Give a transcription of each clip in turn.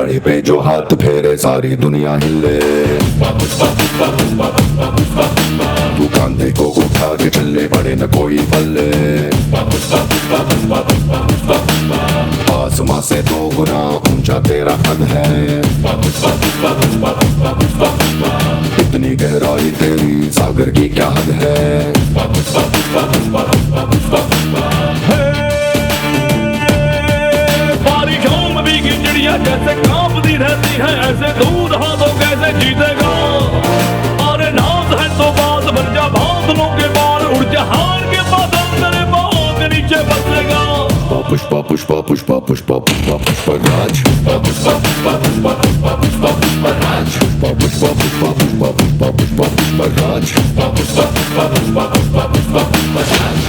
दाढ़ी पे जो हाथ फेरे सारी दुनिया हिले। तू कांधे को उठा के चले पड़े न कोई पल्ले। आसमां से 2 गुना ऊंचा तेरा कद है। इतनी गहराई तेरी सागर की क्या हद है। बारिशों में भीगी चिड़िया जैसे कांपती रहती है, ऐसे दूर हाथों कैसे जीतेगा। अरे नाज है तो बात बन जा, बादलों के पार उड़ जा, हार के बादल तेरे पाँव के नीचे बसेगा। पुष्पा पुष्पा पुष्पा पुष्पा पुष्पा पुष्पराज। पुष्पा पुष्पा पुष्पा पुष्पा पुष्पराज। पुष्पा पुष्पा पुष्पा पुष्पा पुष्पा पुष्पा पुष्पराज। पुष्पा पुष्पा पुष्पा पुष्पा पुष्पा पुष्पा पुष्पराज।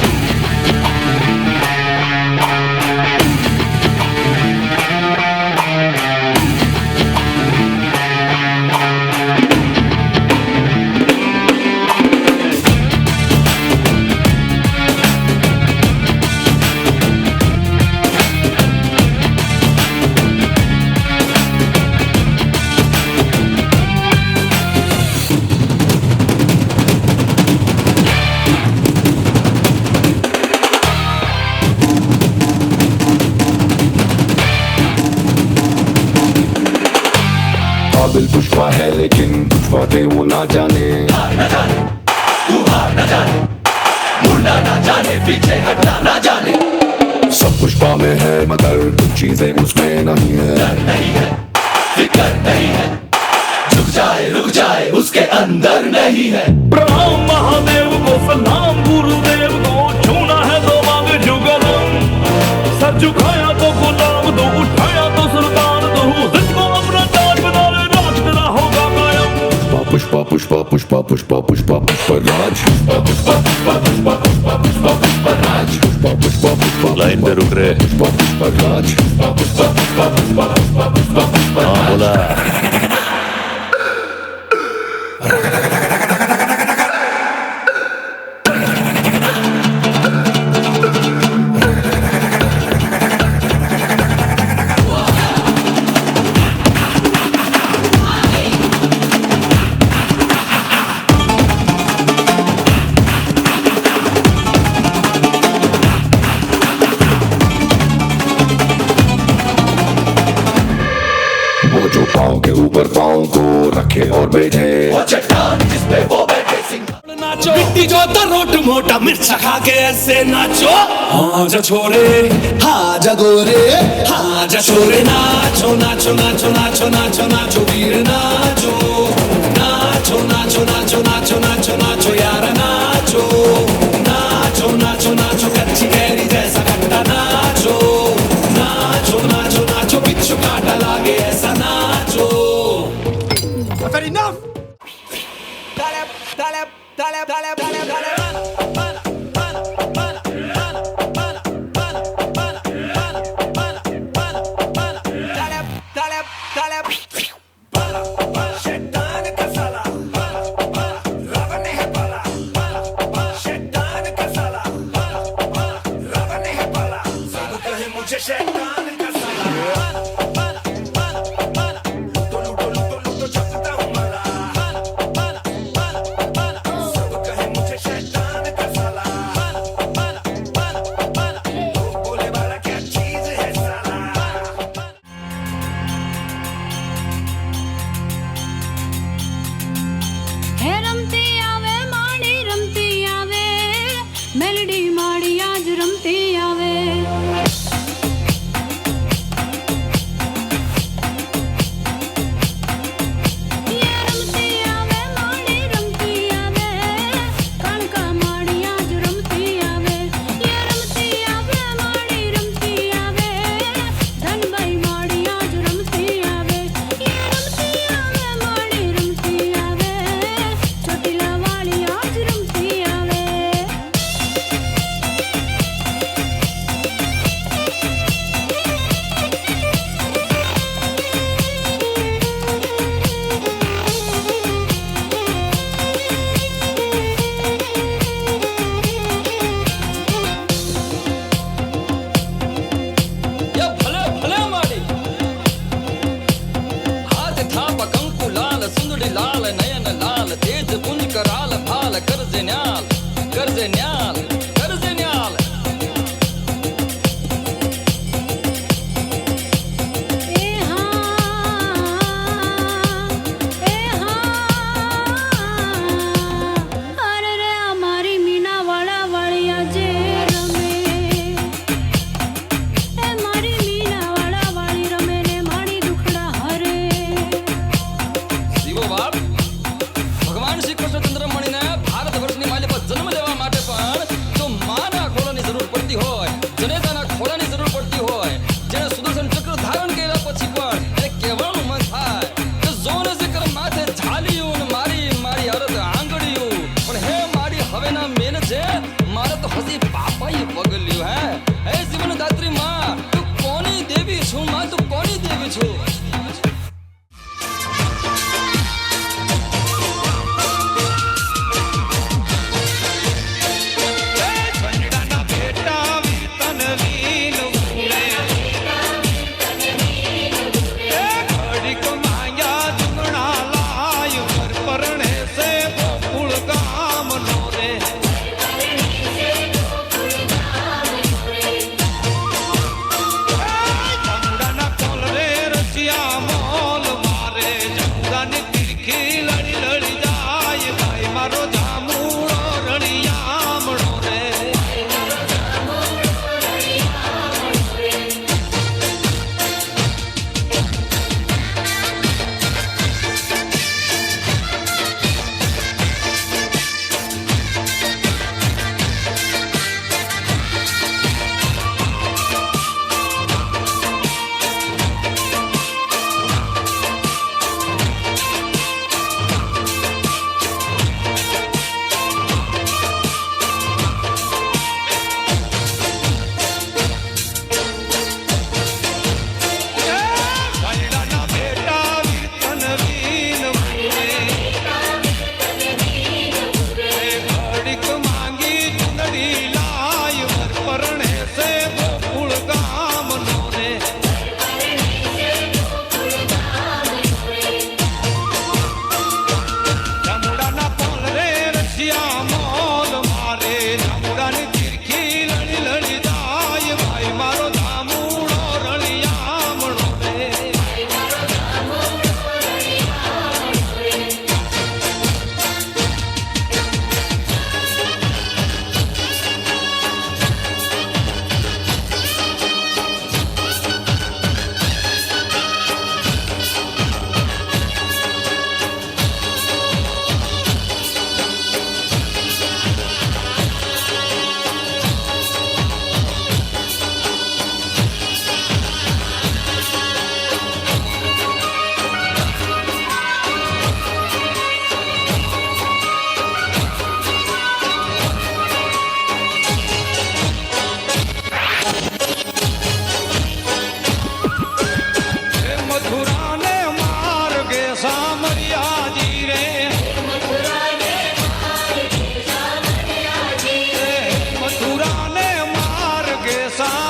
काबिल पुष्पा है लेकिन पुष्पा दे वो ना जाने। हार न जाने, तू हार न जाने, मुड़ना ना जाने, पीछे हटना ना जाने। सब पुष्पा में है मगर कुछ चीजें उसमें नहीं है। डर नहीं है, फिक्र नहीं है, झुक जाए रुक जाए उसके अंदर नहीं है। प्रणाम महादेव को, सलाम गुरुदेव को, छूना है तो मांगे जुगलम। सर झुकाया तो गुलाम दो, उठाया तो सुल्तान दो, जिसको अपना ताज बना ले राज तेरा होगा कायम। पुष्पा पुष्पा पुष्पा पुष्पा पुष्पा पुष्पराज। पुष्पा पुष्पा पुष्पा पुष्पा पुष्पा पुष्पा पुष्पराज। पुष्पा पुष्पा पुष्पा लाइन पे रुक रहे। पुष्पा पुष्पराज। पुष्पा पुष्पा पुष्पा पुष्पा पुष्पा पुष्पा पुष्पराज। हाँ बोला। वो जो पाँव के ऊपर पाँव को रखे और बैठे। वो चट्टान जिसपे वो बैठे सिंह। नाचो मिट्टी जो रोट मोटा मिर्च खा के ऐसे नाचो। हाँ जा छोरे, हाँ जा गोरे, हाँ जा छोरे, नाचो नाचो नाचो नाचो नाचो नाचो वीर नाचो। नाचो नाचो नाचो नाचो नाचो नाचो यार नाचो। नाचो नाचो नाचो कच्ची कैरी जैसा खट्टा नाचो। नाचो नाचो नाचो बिच्छू काटा लागे ऐसा नाचो। मेलडी माड़ी आज रमती आवे।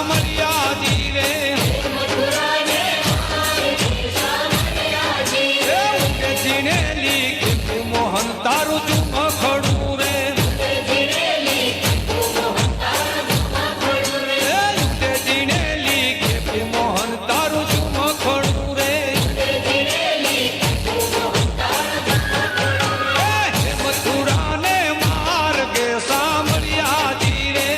સામરિયાજી રે જીનેલી કે મોહન તારું ચુમ ખડું રે જીનેલી કે મોહન તારું ચુમ ખડું રે મથુરા ને માર્ગે સામરિયાજી રે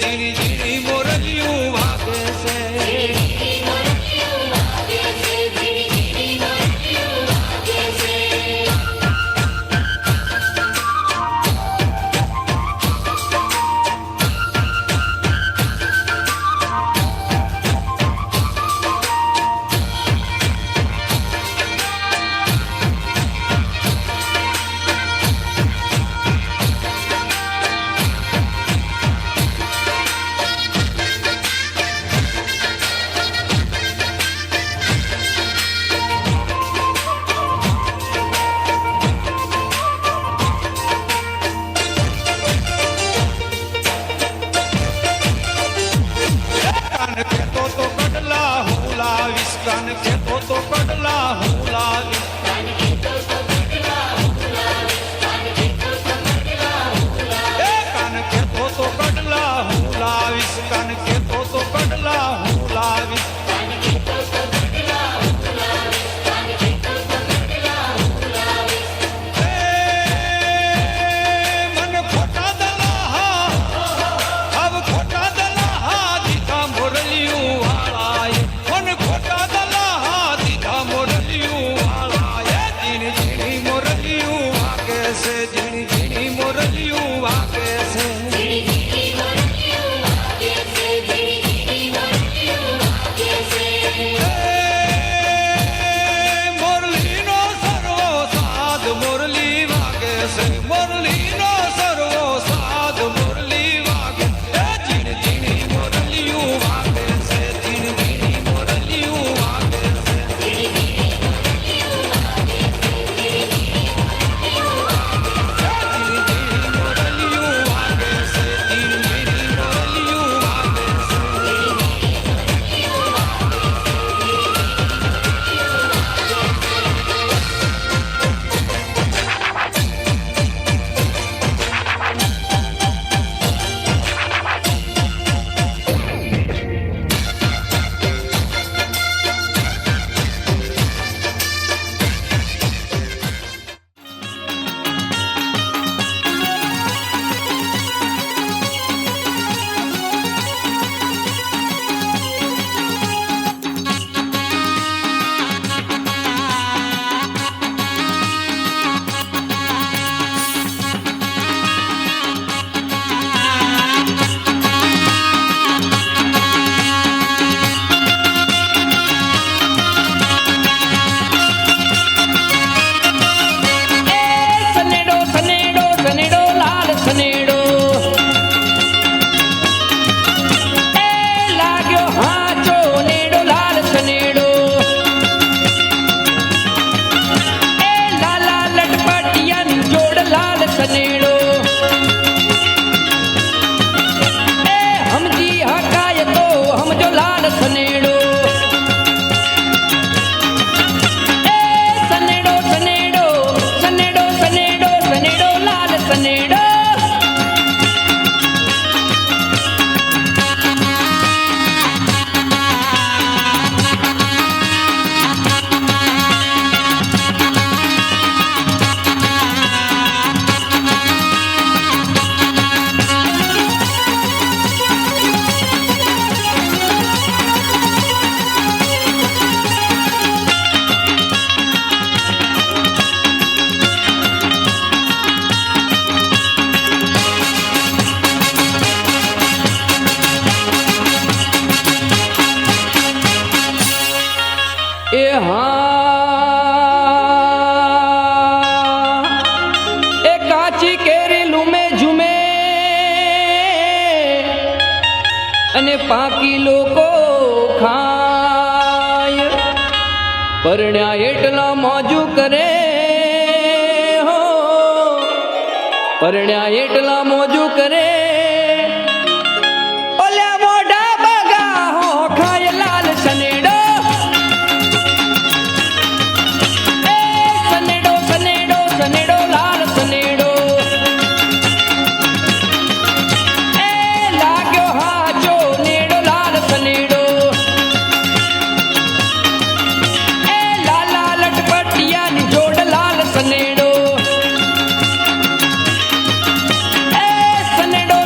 ઝીણી ઝીણી મોરલિયું વાગે છે. અને પાકી લોકો ખાય પરણ્યા એટલા મોજું કરે હો પરણ્યા એટલા મોજું કરે ઓલ્યા મોઢા બગા હો ખાય લાલ સનેડો એ સનેડો સનેડો સનેડો લાલ સનેડો સનેડો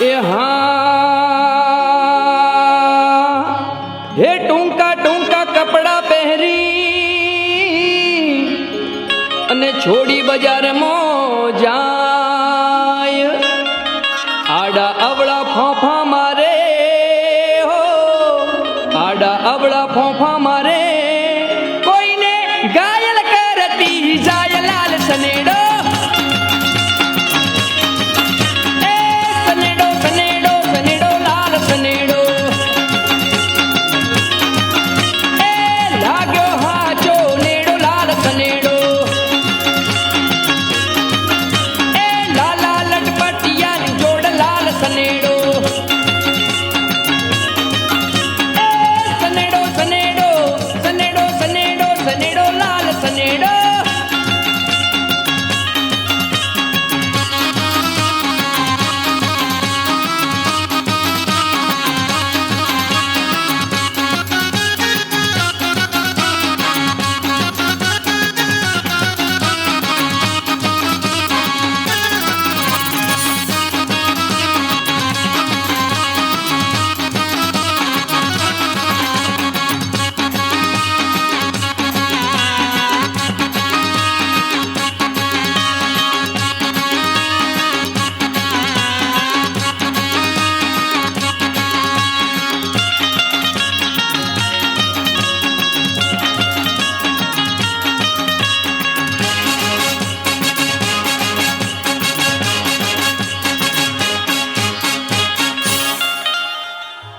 એ હા હે ટૂંકા ટૂંકા કપડા પહેરી અને છોડી બજારમાં જાય આડા અવળા ફોફા મારે હો આડા અવળા ફોફા મારે કોઈને ઘાયલ કરતી જાય લાલ સનેડો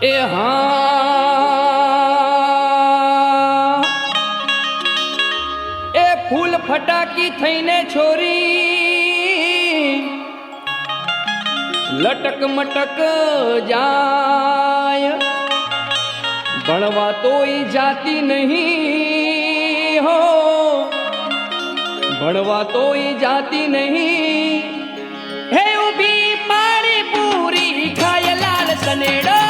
એ હા એ ફૂલ ફટાકી થઈને છોરી લટક મટક જાય ભણવા તોય જાતી નહીં હો ભણવા તોય જાતી નહીં હે ઉભી પાણી પૂરી ખાય લાલ સનેડો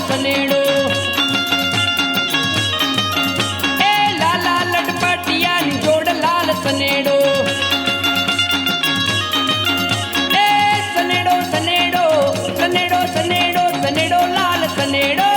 સનેડો એ લાલા લટપટિયાની જોડ લાલ સનેડો એ સનેડો સનેડો સનેડો સનેડો સનેડો લાલ સનેડો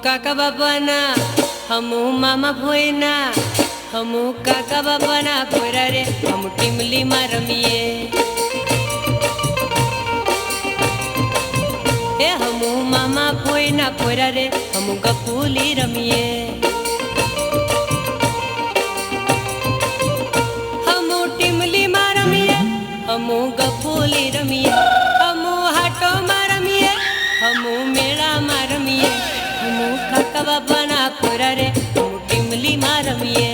કાકા બાપાના હમુ મામા ભોયના હમુ કાકા બાપાના ભોયરા રે હમુ ટીમલીમાં રમીએ એ હમુ મામા ભોયના ભોયરા રે હમુ ગપુલી રમીએ હમુ ટીમલીમાં રમીએ હમુ ગપુલી રમીએ હમુ હાટોમાં રમીએ હમુ મેળામાં રમીએ કાકા બાપાના ખોરા રે હું ટીમલીમાં રમીએ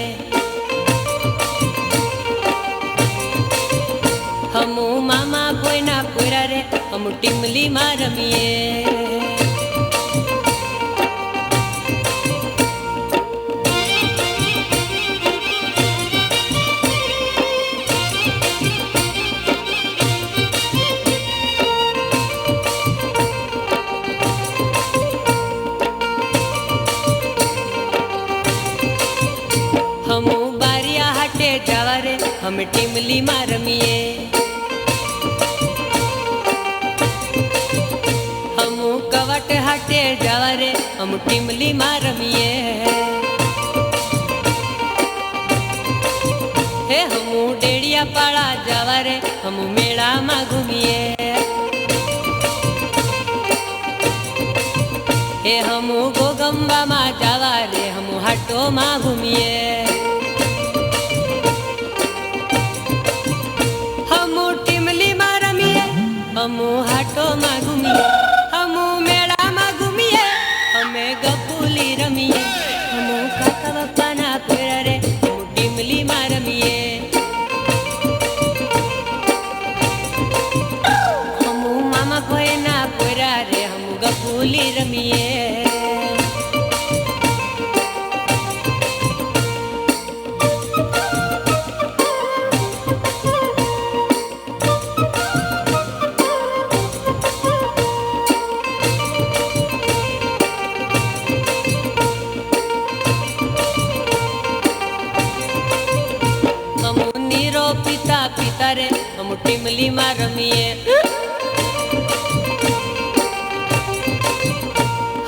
હમુ મામા ભોયના ખોરા રે હમુ ટીમલીમાં રમીએ हम टीमलीમાં રમીએ હમુ કવટ હાટે જવા રે हम टीमली मां रमीए हे हमू डेड़िया पाड़ा जावा रे हमू मेला में घूमिए हे हमू गोगंबा में जावा रे हमू हाटो में घूमिए हमू टीमली में रमीए हमू हाटो में घूमिए हमू मेला में घूमिए हमें गपुली रमीए हमू काका बापा ना पेड़ा रे हमू टीमली में रमीए हमू मामा भोए ना पेड़ा रे हमू गपुली रमीए पिता पिता रे हम टीमली में रमीए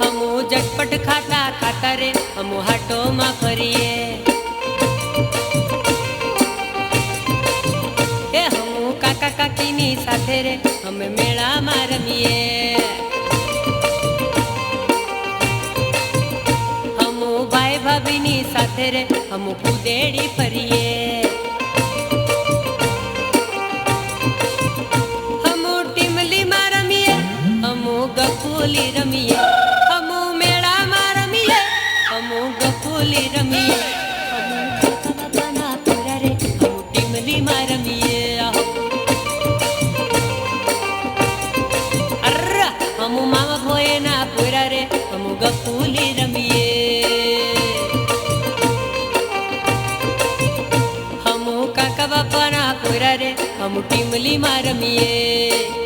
हम झटपट खाता खाता रे हम हाटो में फरिए हम काका काकी नी साथे रे हम मेला में रमीए हम भाई भाभी नी साथे रे हम कुदेड़ी फरिए गपुली रमीए हमू मेला में रमीए हमू गपुली रमीए हमू काका बापा ना पेड़ा रे हमू टीमली में रमीए अर्रा हमू मामा भोए ना पेड़ा रे हमू गपुली रमीए हमू काका बापा ना पेड़ा रे हमू टीमली में रमीए